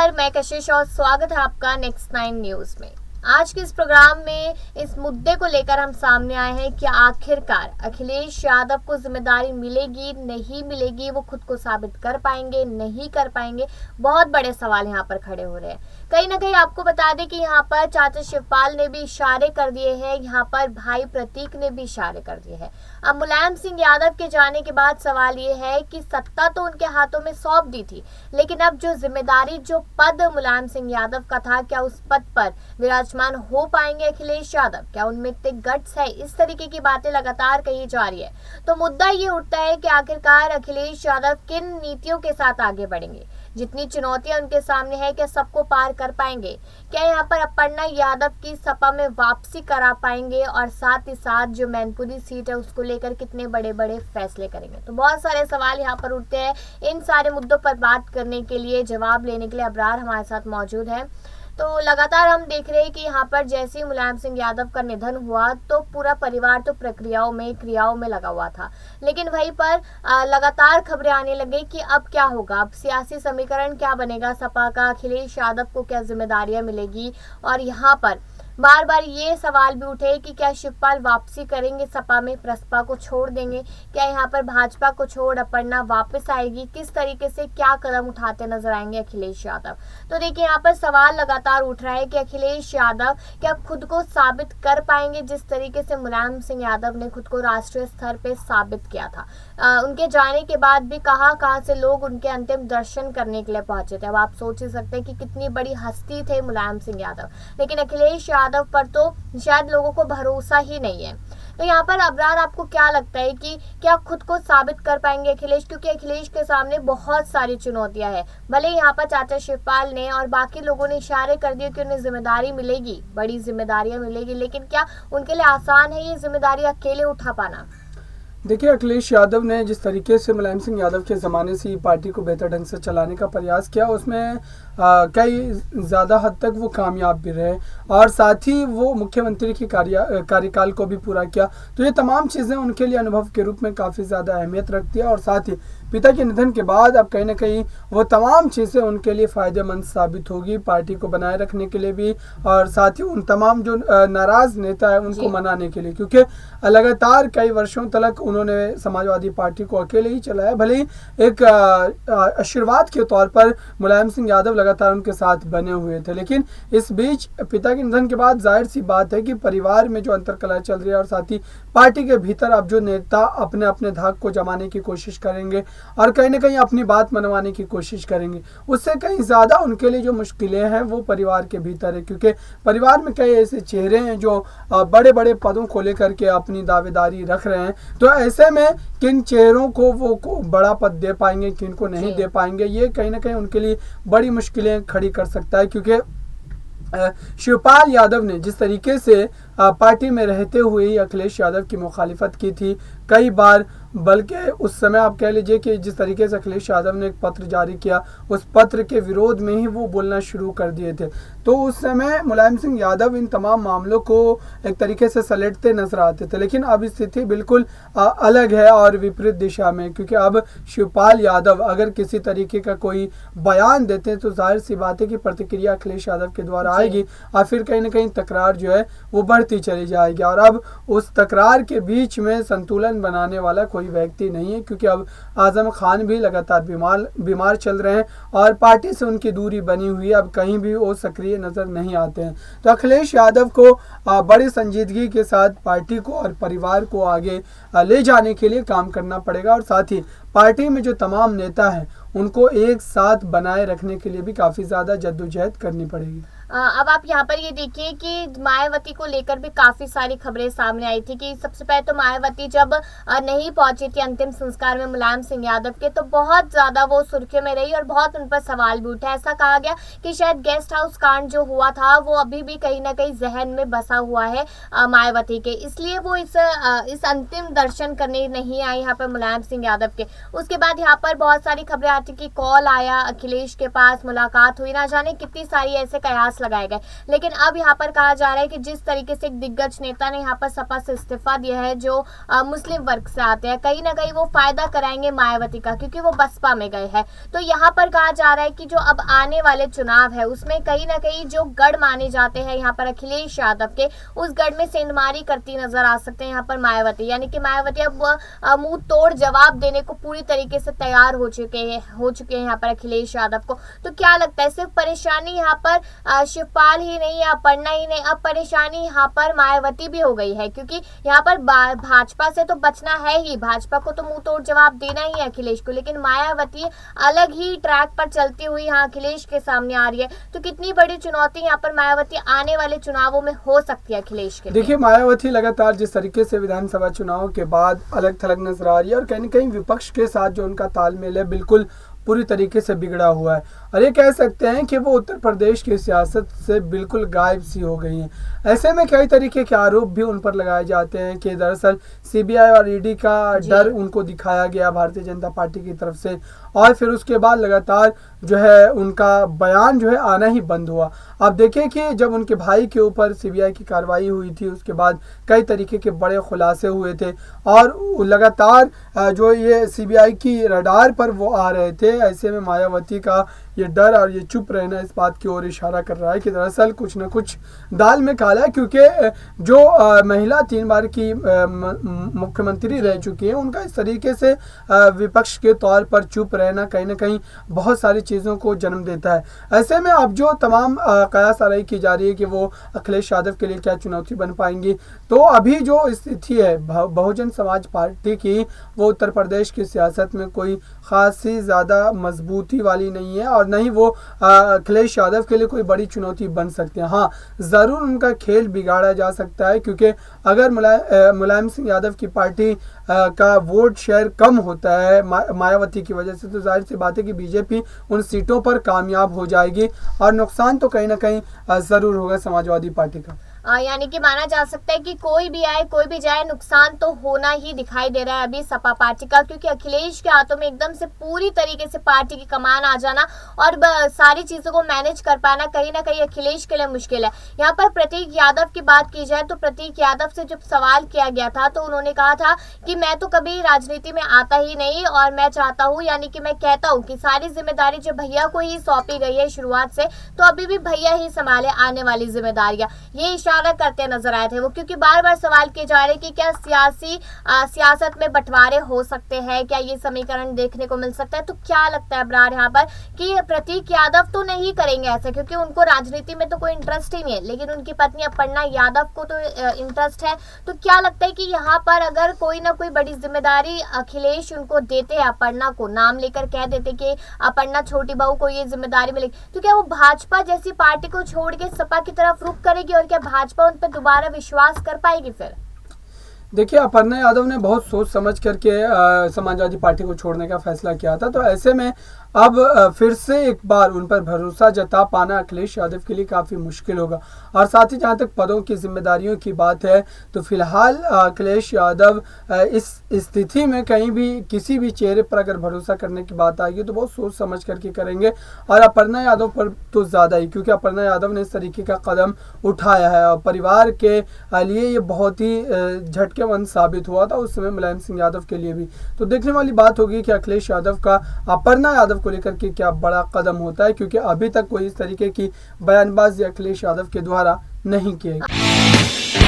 नमस्कार, मैं कशिश और स्वागत है आपका नेक्स्ट 9 न्यूज में। आज के इस प्रोग्राम में इस मुद्दे को लेकर हम सामने आए हैं कि आखिरकार अखिलेश यादव को जिम्मेदारी मिलेगी नहीं मिलेगी, वो खुद को साबित कर पाएंगे नहीं कर पाएंगे। बहुत बड़े सवाल यहाँ पर खड़े हो रहे हैं। कहीं ना कहीं आपको बता दें कि यहाँ पर चाचा शिवपाल ने भी इशारे कर दिए हैं, यहाँ पर भाई प्रतीक ने भी इशारे कर दिए हैं। अब मुलायम सिंह यादव के जाने के बाद सवाल ये है कि सत्ता तो उनके हाथों में सौंप दी थी, लेकिन अब जो जिम्मेदारी, जो पद मुलायम सिंह यादव का था, क्या उस पद पर विराजमान हो पाएंगे अखिलेश यादव? क्या उनमें इतने गट्स है? इस तरीके की बातें लगातार कही जा रही है। तो मुद्दा ये उठता है कि आखिरकार अखिलेश यादव किन नीतियों के साथ आगे बढ़ेंगे? जितनी चुनौतियां उनके सामने है, क्या सबको पार कर पाएंगे? क्या यहाँ पर अपर्णा यादव की सपा में वापसी करा पाएंगे? और साथ ही साथ जो मैनपुरी सीट है उसको लेकर कितने बड़े बड़े फैसले करेंगे? तो बहुत सारे सवाल यहाँ पर उठते हैं। इन सारे मुद्दों पर बात करने के लिए, जवाब लेने के लिए अबरार हमारे साथ मौजूद है। तो लगातार हम देख रहे हैं कि यहाँ पर जैसे ही मुलायम सिंह यादव का निधन हुआ तो पूरा परिवार तो प्रक्रियाओं में, क्रियाओं में लगा हुआ था, लेकिन वहीं पर लगातार खबरें आने लगी कि अब क्या होगा, अब सियासी समीकरण क्या बनेगा सपा का, अखिलेश यादव को क्या जिम्मेदारियां मिलेगी। और यहाँ पर बार बार ये सवाल भी उठे कि क्या शिवपाल वापसी करेंगे सपा में, प्रसपा को छोड़ देंगे? क्या यहाँ पर भाजपा को छोड़ अपर्णा वापस आएगी? किस तरीके से क्या कदम उठाते नजर आएंगे अखिलेश यादव? तो देखिए, यहाँ पर सवाल लगातार उठ रहा है कि अखिलेश यादव क्या खुद को साबित कर पाएंगे, जिस तरीके से मुलायम सिंह यादव ने खुद को राष्ट्रीय स्तर पे साबित किया था। उनके जाने के बाद भी कहाँ से लोग उनके अंतिम दर्शन करने के लिए पहुंचे थे। अब आप सोच ही सकते हैं कि कितनी बड़ी हस्ती थे मुलायम सिंह यादव, लेकिन अखिलेश यादव पर तो शायद लोगों को भरोसा ही नहीं है। तो यहाँ पर अबरार, आपको क्या लगता है कि क्या खुद को साबित कर पाएंगे अखिलेश? क्योंकि अखिलेश के सामने बहुत सारी चुनौतियां हैं। भले यहाँ पर चाचा शिवपाल ने और बाकी लोगों ने इशारे कर दिए कि उन्हें जिम्मेदारी मिलेगी, बड़ी जिम्मेदारियां मिलेगी, लेकिन क्या उनके लिए आसान है ये जिम्मेदारी अकेले उठा पाना? देखिए, अखिलेश यादव ने जिस तरीके से मुलायम सिंह यादव के ज़माने से ही पार्टी को बेहतर ढंग से चलाने का प्रयास किया, उसमें कई ज़्यादा हद तक वो कामयाब भी रहे और साथ ही वो मुख्यमंत्री की कार्यकाल को भी पूरा किया। तो ये तमाम चीज़ें उनके लिए अनुभव के रूप में काफ़ी ज़्यादा अहमियत रखती है और साथ ही पिता के निधन के बाद अब कहीं ना कहीं वो तमाम चीज़ें उनके लिए फ़ायदेमंद साबित होगी, पार्टी को बनाए रखने के लिए भी और साथ ही उन तमाम जो नाराज़ नेता है उनको मनाने के लिए, क्योंकि लगातार कई वर्षों तक उन्होंने समाजवादी पार्टी को अकेले ही चलाया। भले ही एक आशीर्वाद के तौर पर मुलायम सिंह यादव लगातार उनके साथ बने हुए थे, लेकिन इस बीच पिता के निधन के बाद जाहिर सी बात है कि परिवार में जो अंतरकलह चल रही है और साथ ही पार्टी के भीतर अब जो नेता अपने अपने धाक को जमाने की कोशिश करेंगे और कहीं ना कहीं अपनी बात मनवाने की कोशिश करेंगे, उससे कहीं ज़्यादा उनके लिए जो मुश्किलें हैं वो परिवार के भीतर है, क्योंकि परिवार में कई ऐसे चेहरे हैं जो बड़े बड़े पदों को लेकर के अपनी दावेदारी रख रहे हैं। तो ऐसे में किन चेहरों को वो बड़ा पद दे पाएंगे, किन को नहीं दे पाएंगे, ये कहीं ना कहीं उनके लिए बड़ी मुश्किलें खड़ी कर सकता है। क्योंकि शिवपाल यादव ने जिस तरीके से पार्टी में रहते हुए ही अखिलेश यादव की मुखालिफत की थी कई बार, बल्कि उस समय आप कह लीजिए कि जिस तरीके से अखिलेश यादव ने एक पत्र जारी किया, उस पत्र के विरोध में ही वो बोलना शुरू कर दिए थे। तो उस समय मुलायम सिंह यादव इन तमाम मामलों को एक तरीके से सलेटते नजर आते थे, लेकिन अब स्थिति बिल्कुल अलग है और विपरीत दिशा में, क्योंकि अब शिवपाल यादव अगर किसी तरीके का कोई बयान देते हैं तो जाहिर सी बात है कि प्रतिक्रिया अखिलेश यादव के द्वारा आएगी और फिर कहीं ना कहीं तकरार जो है वो बढ़ती चली जाएगी। और अब उस तकरार के बीच में संतुलन बनाने वाला कोई व्यक्ति नहीं है, क्योंकि अब आजम खान भी लगातार बीमार चल रहे हैं और पार्टी से उनकी दूरी बनी हुई है, अब कहीं भी वो सक्रिय नजर नहीं आते हैं। तो अखिलेश यादव को बड़ी संजीदगी के साथ पार्टी को और परिवार को आगे ले जाने के लिए काम करना पड़ेगा और साथ ही पार्टी में जो तमाम नेता हैं उनको एक साथ बनाए रखने के लिए भी काफ़ी ज़्यादा जद्दोजहद करनी पड़ेगी। अब आप यहाँ पर ये देखिए कि मायावती को लेकर भी काफी सारी खबरें सामने आई थी कि सबसे पहले तो मायावती जब नहीं पहुंची थी अंतिम संस्कार में मुलायम सिंह यादव के, तो बहुत ज्यादा वो सुर्खियों में रही और बहुत उन पर सवाल भी उठा। ऐसा कहा गया कि शायद गेस्ट हाउस कांड जो हुआ था वो अभी भी कहीं ना कहीं जहन में बसा हुआ है मायावती के, इसलिए वो इस अंतिम दर्शन करने नहीं आई यहाँ पर मुलायम सिंह यादव के। उसके बाद यहाँ पर बहुत सारी खबरें आती कि कॉल आया अखिलेश के पास, मुलाकात हुई, ना जाने कितनी सारी ऐसे कयास प्रयास लगाए गए। लेकिन अब यहाँ पर कहा जा रहा है कि जिस तरीके से एक दिग्गज नेता ने यहाँ पर सपा से इस्तीफा दिया है, जो मुस्लिम वर्ग से आते हैं, कहीं ना कहीं वो फायदा कराएंगे मायावती का, क्योंकि वो बसपा में गए हैं। तो यहाँ पर कहा जा रहा है कि जो अब आने वाले चुनाव है उसमें कहीं ना कहीं जो गढ़ माने जाते हैं यहाँ पर अखिलेश यादव के, उस गढ़ में सेंधमारी करती नजर आ सकते हैं यहाँ पर मायावती। यानी कि मायावती अब मुंह तोड़ जवाब देने को पूरी तरीके से तैयार हो चुके हैं यहाँ पर अखिलेश यादव को। तो क्या लगता है, सिर्फ परेशानी यहाँ पर शिवपाल ही नहीं या अपर्णा ही नहीं, अब परेशानी यहाँ पर मायावती भी हो गई है, क्योंकि यहाँ पर भाजपा से तो बचना है ही, भाजपा को तो मुंह तोड़ जवाब देना ही है अखिलेश को, लेकिन मायावती अलग ही ट्रैक पर चलती हुई यहाँ अखिलेश के सामने आ रही है। तो कितनी बड़ी चुनौती यहाँ पर मायावती आने वाले चुनावों में हो सकती है अखिलेश के लिए? देखिए, मायावती लगातार जिस तरीके से विधानसभा चुनाव के बाद अलग थलग नजर आ रही है और कहीं न कहीं विपक्ष के साथ जो उनका तालमेल है बिल्कुल पूरी तरीके से बिगड़ा हुआ है, और ये कह सकते हैं कि वो उत्तर प्रदेश की सियासत से बिल्कुल गायब सी हो गई हैं। ऐसे में कई तरीके के आरोप भी उन पर लगाए जाते हैं कि दरअसल सीबीआई और ईडी का डर उनको दिखाया गया भारतीय जनता पार्टी की तरफ से, और फिर उसके बाद लगातार जो है उनका बयान जो है आना ही बंद हुआ। आप देखें कि जब उनके भाई के ऊपर सीबीआई की कार्रवाई हुई थी, उसके बाद कई तरीके के बड़े खुलासे हुए थे और लगातार जो ये सीबीआई की रडार पर वो आ रहे थे। ऐसे में मायावती का ये डर और ये चुप रहना इस बात की ओर इशारा कर रहा है कि दरअसल कुछ न कुछ दाल में काला है, क्योंकि जो महिला 3 बार की मुख्यमंत्री रह चुकी है, उनका इस तरीके से विपक्ष के तौर पर चुप रहना कहीं ना कहीं बहुत सारी चीज़ों को जन्म देता है। ऐसे में अब जो तमाम कयास आराई की जा रही है कि वो अखिलेश यादव के लिए क्या चुनौती बन पाएंगी, तो अभी जो स्थिति है बहुजन समाज पार्टी की, वो उत्तर प्रदेश की सियासत में कोई खासी ज़्यादा मजबूती वाली नहीं है और न ही वो अखिलेश यादव के लिए कोई बड़ी चुनौती बन सकते हैं। हाँ, ज़रूर उनका खेल बिगाड़ा जा सकता है, क्योंकि अगर मुलायम सिंह यादव की पार्टी का वोट शेयर कम होता है मायावती की वजह से, तो जाहिर सी बात है कि बीजेपी उन सीटों पर कामयाब हो जाएगी और नुकसान तो कहीं ना कहीं ज़रूर होगा समाजवादी पार्टी का। यानी कि माना जा सकता है कि कोई भी आए कोई भी जाए, नुकसान तो होना ही दिखाई दे रहा है अभी सपा पार्टी का, क्योंकि अखिलेश के हाथों में एकदम से पूरी तरीके से पार्टी की कमान आ जाना और सारी चीजों को मैनेज कर पाना कहीं ना कहीं अखिलेश के लिए मुश्किल है। यहाँ पर प्रतीक यादव की बात की जाए तो प्रतीक यादव से जब सवाल किया गया था तो उन्होंने कहा था कि मैं तो कभी राजनीति में आता ही नहीं और मैं चाहता हूँ, यानी कि मैं कहता हूँ कि सारी जिम्मेदारी जो भैया को ही सौंपी गई है शुरुआत से, तो अभी भी भैया ही संभाले आने वाली जिम्मेदारियां, ये करते नजर आए थे वो, क्योंकि बार बार सवाल किए जा रहे कि क्या सियासत में बंटवारे हो सकते हैं, क्या ये समीकरण देखने को मिल सकता है। तो क्या लगता है अब्रार यहाँ पर कि प्रतीक यादव तो नहीं करेंगे ऐसा, क्योंकि उनको राजनीति में तो कोई इंटरेस्ट ही नहीं है, लेकिन उनकी पत्नी अपर्णा यादव को तो इंटरेस्ट है। तो क्या लगता है कि यहाँ पर अगर कोई ना कोई बड़ी जिम्मेदारी अखिलेश उनको देते हैं, अपर्णा को नाम लेकर कह देते कि अपर्णा छोटी बहू को ये जिम्मेदारी मिलेगी, तो क्या वो भाजपा जैसी पार्टी को छोड़ के सपा की तरफ रुख करेगी और क्या भाजपा उन पर दोबारा विश्वास कर पाएगी? फिर देखिए, अपर्णा यादव ने बहुत सोच समझ करके समाजवादी पार्टी को छोड़ने का फैसला किया था, तो ऐसे में अब फिर से एक बार उन पर भरोसा जता पाना अखिलेश यादव के लिए काफ़ी मुश्किल होगा। और साथ ही जहाँ तक पदों की जिम्मेदारियों की बात है, तो फिलहाल अखिलेश यादव इस स्थिति में कहीं भी किसी भी चेहरे पर अगर भरोसा करने की बात आएगी तो बहुत सोच समझ करके करेंगे, और अपर्णा यादव पर तो ज़्यादा ही, क्योंकि अपर्णा यादव ने इस तरीके का कदम उठाया है और परिवार के लिए ये बहुत ही झटकेबंद साबित हुआ था उस समय मुलायम सिंह यादव के लिए भी। तो देखने वाली बात होगी कि अखिलेश यादव का अपर्णा यादव को लेकर के क्या बड़ा कदम होता है, क्योंकि अभी तक कोई इस तरीके की बयानबाजी अखिलेश यादव के द्वारा नहीं की गई।